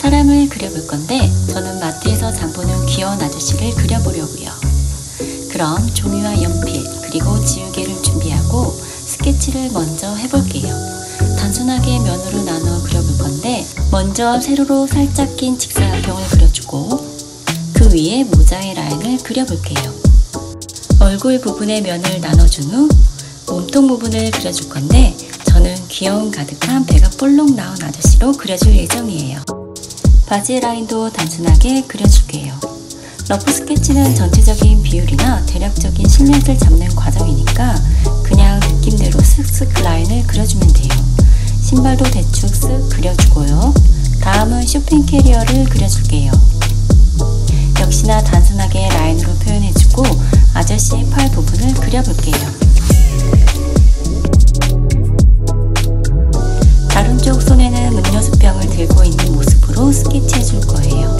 사람을 그려볼 건데 저는 마트에서 장보는 귀여운 아저씨를 그려보려고요. 그럼 종이와 연필 그리고 지우개를 준비하고 스케치를 먼저 해볼게요. 단순하게 면으로 나눠 그려볼 건데 먼저 세로로 살짝 낀 직사각형을 그려주고 그 위에 모자의 라인을 그려볼게요. 얼굴 부분의 면을 나눠준 후 몸통 부분을 그려줄 건데 저는 귀여움 가득한 배가 볼록 나온 아저씨로 그려줄 예정이에요. 바지 라인도 단순하게 그려줄게요. 러프 스케치는 전체적인 비율이나 대략적인 실루엣을 잡는 과정이니까 그냥 느낌대로 슥슥 라인을 그려주면 돼요. 신발도 대충 쓱 그려주고요. 다음은 쇼핑 캐리어를 그려줄게요. 역시나 단순하게 라인으로 표현해주고 아저씨의 팔 부분을 그려볼게요. 다른 쪽 손에는 음료수병을 들고 있는 모습으로 스케치해줄 거예요.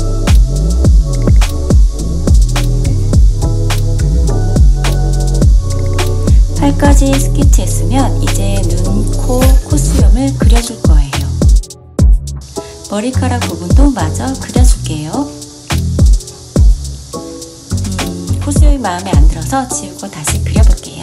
팔까지 스케치했으면 이제 눈, 코, 콧수염을 그려줄 거예요. 머리카락 부분도 마저 그려줄게요. 콧수염이 마음에 안 들어서 지우고 다시 그려볼게요.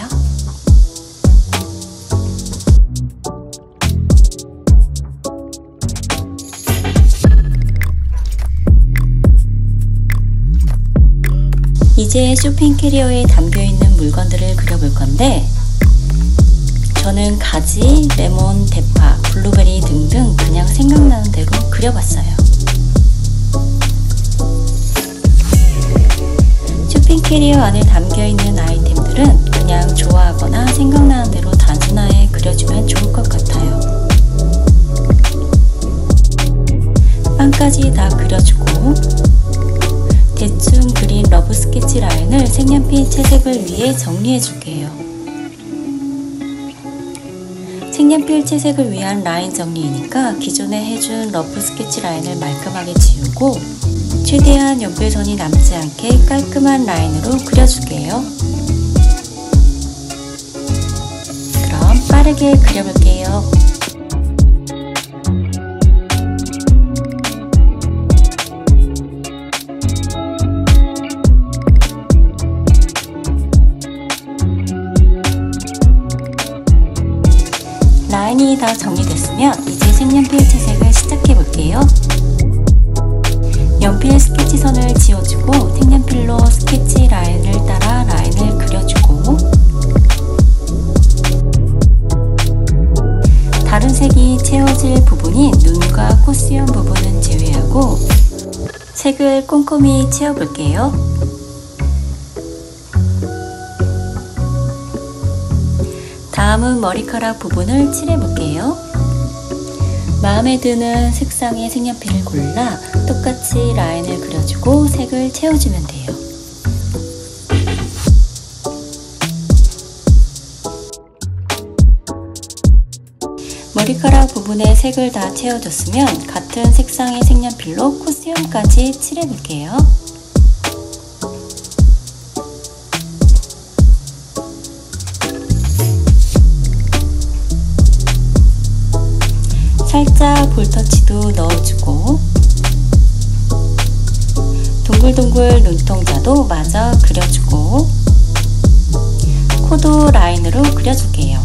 이제 쇼핑 캐리어에 담겨있는 물건들을 그려볼 건데 저는 가지, 레몬, 대파, 블루베리 등등 그냥 생각나는 대로 그려봤어요. 쇼핑 캐리어 안에 담겨있는 아이템들은 그냥 좋아하거나 생각나는 대로 단순하게 그려주면 좋을 것 같아요. 빵까지 다 그려주고 대충 그린 러브 스케치 라인을 색연필 채색을 위해 정리해 줄게요. 색연필 채색을 위한 라인 정리이니까 기존에 해준 러브 스케치 라인을 말끔하게 지우고 최대한 연필선이 남지 않게 깔끔한 라인으로 그려줄게요. 그럼 빠르게 그려볼게요. 라인이 다 정리됐으면 이제 색연필 채색을 시작해 볼게요. 연필 스케치선을 지워주고 색연필로 스케치 라인을 따라 라인을 그려주고 다른 색이 채워질 부분인 눈과 콧수염 부분은 제외하고 색을 꼼꼼히 채워볼게요. 다음은 머리카락 부분을 칠해볼게요. 마음에 드는 색상의 색연필을 골라 똑같이 라인을 그려주고 색을 채워주면 돼요. 머리카락 부분에 색을 다 채워줬으면 같은 색상의 색연필로 콧수염까지 칠해볼게요. 살짝 볼터치도 넣어주고 동글동글 눈동자도 마저 그려주고 코도 라인으로 그려줄게요.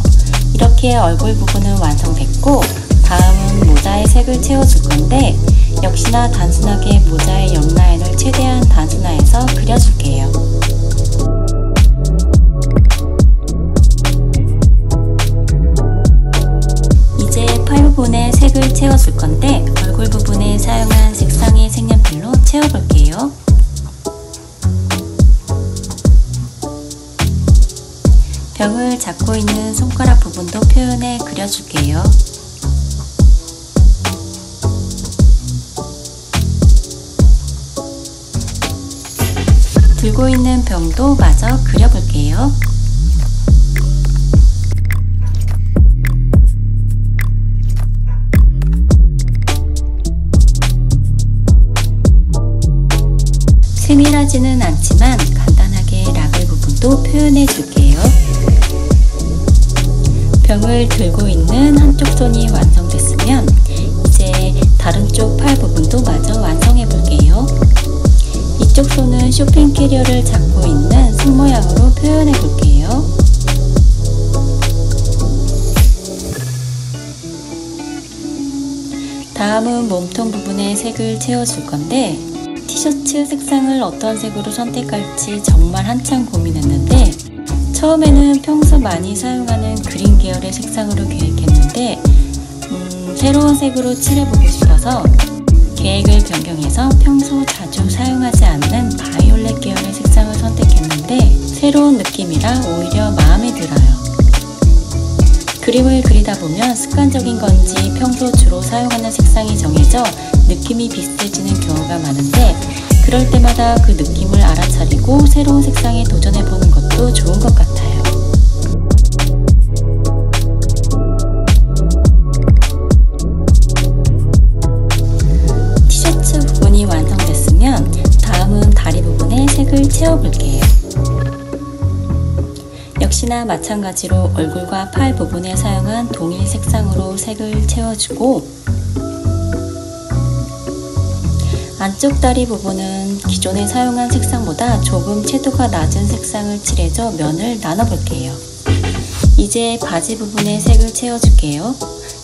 이렇게 얼굴 부분은 완성됐고 다음은 모자의 색을 채워줄 건데 역시나 단순하게 모자의 옆라인을 최대한 단순화해서 그려줄게요. 부분에 색을 채워줄 건데 얼굴 부분에 사용한 색상의 색연필로 채워볼게요. 병을 잡고 있는 손가락 부분도 표현해 그려줄게요. 들고 있는 병도 마저 그려볼게요. 세밀하지는 않지만 간단하게 라벨 부분도 표현해 줄게요. 병을 들고 있는 한쪽 손이 완성됐으면 이제 다른 쪽 팔 부분도 마저 쇼핑 캐리어를 잡고 있는 손 모양으로 표현해 볼게요. 다음은 몸통 부분에 색을 채워줄 건데, 티셔츠 색상을 어떤 색으로 선택할지 정말 한참 고민했는데, 처음에는 평소 많이 사용하는 그린 계열의 색상으로 계획했는데 새로운 색으로 칠해보고 싶어서 계획을 변경해서 평소 자주 사용하지 않는 바이올렛 계열의 색상을 선택했는데 새로운 느낌이라 오히려 마음에 들어요. 그림을 그리다 보면 습관적인 건지 평소 주로 사용하는 색상이 정해져 느낌이 비슷해지는 경우가 많은데, 그럴 때마다 그 느낌을 알아차리고 새로운 색상에 도전해보는 것도 좋은 것 같아요. 티셔츠 부분이 완성됐으면 다음은 다리 부분에 색을 채워볼게요. 역시나 마찬가지로 얼굴과 팔 부분에 사용한 동일 색상으로 색을 채워주고, 안쪽 다리 부분은 기존에 사용한 색상보다 조금 채도가 낮은 색상을 칠해줘 면을 나눠볼게요. 이제 바지 부분에 색을 채워줄게요.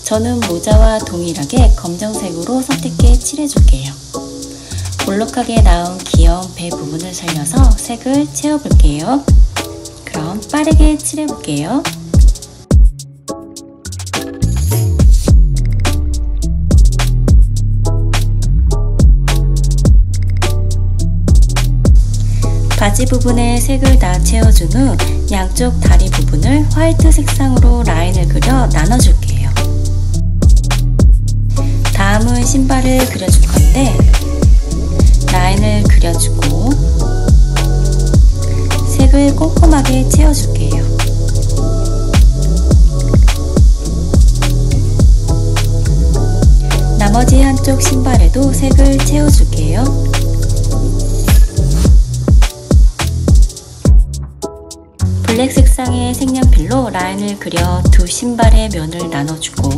저는 모자와 동일하게 검정색으로 선택해 칠해줄게요. 볼록하게 나온 귀여운 배 부분을 살려서 색을 채워볼게요. 그럼 빠르게 칠해볼게요. 바지 부분에 색을 다 채워준 후 양쪽 다리 부분을 화이트 색상으로 라인을 그려 나눠줄게요. 다음은 신발을 그려줄 건데, 라인을 그려주고 색을 꼼꼼하게 채워줄게요. 나머지 한쪽 신발에도 색을 채워줄게요. 블랙 색상의 색연필로 라인을 그려 두 신발의 면을 나눠주고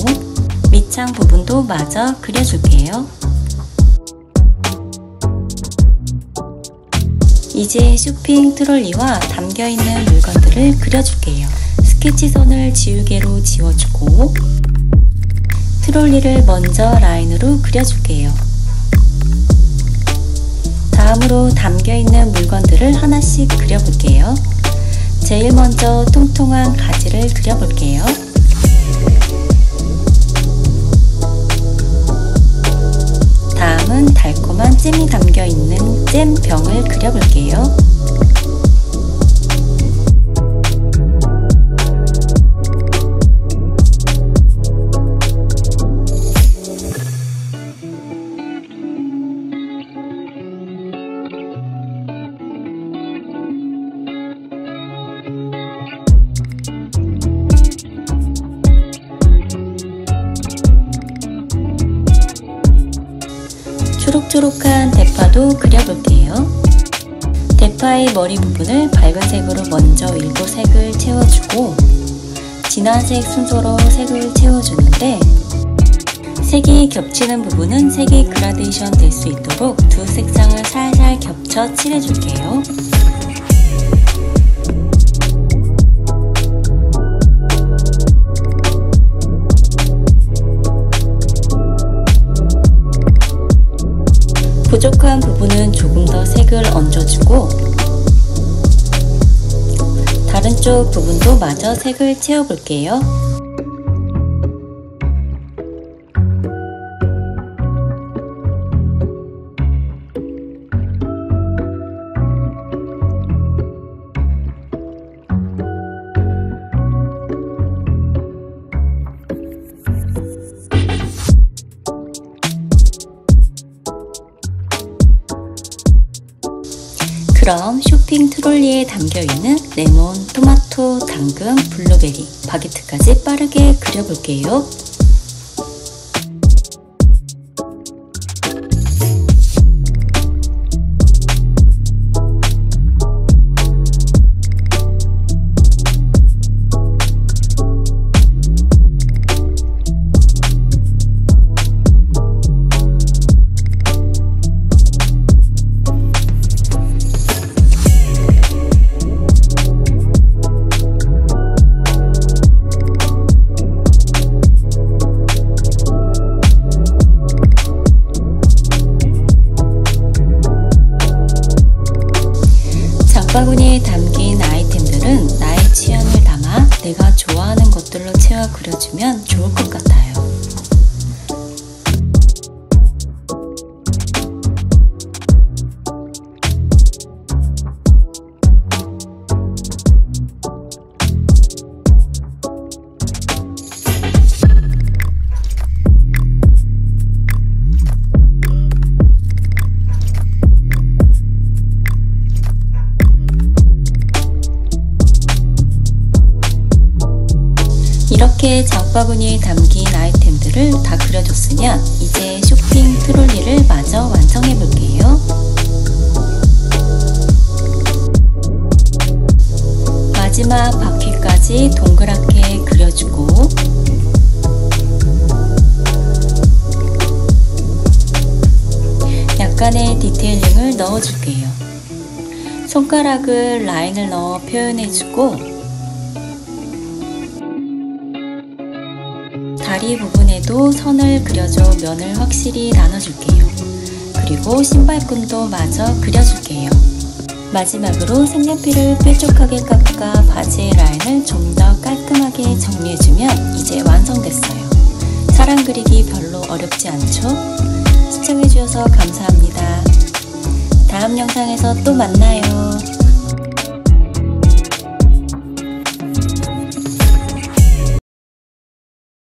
밑창 부분도 마저 그려줄게요. 이제 쇼핑 트롤리와 담겨있는 물건들을 그려줄게요. 스케치선을 지우개로 지워주고 트롤리를 먼저 라인으로 그려줄게요. 다음으로 담겨있는 물건들을 하나씩 그려볼게요. 제일 먼저 통통한 가지를 그려볼게요. 다음은 달콤한 잼이 담겨있는 잼병을 그려볼게요. 초록초록한 대파도 그려볼게요. 대파의 머리 부분을 밝은 색으로 먼저 일부 색을 채워주고 진한색 순서로 색을 채워주는데, 색이 겹치는 부분은 색이 그라데이션 될 수 있도록 두 색상을 살살 겹쳐 칠해줄게요. 부족한 부분은 조금 더 색을 얹어주고 다른 쪽 부분도 마저 색을 채워볼게요. 그럼 쇼핑 트롤리에 담겨있는 레몬, 토마토, 당근, 블루베리, 바게트까지 빠르게 그려볼게요. 그려주면 좋을 것 같아요. 이렇게 장바구니에 담긴 아이템들을 다 그려줬으면 이제 쇼핑 트롤리를 마저 완성해 볼게요. 마지막 바퀴까지 동그랗게 그려주고 약간의 디테일링을 넣어줄게요. 손가락을 라인을 넣어 표현해주고 다리 부분에도 선을 그려줘 면을 확실히 나눠줄게요. 그리고 신발끈도 마저 그려줄게요. 마지막으로 색연필을 뾰족하게 깎아 바지의 라인을 좀 더 깔끔하게 정리해주면 이제 완성됐어요. 사람 그리기 별로 어렵지 않죠? 시청해주셔서 감사합니다. 다음 영상에서 또 만나요.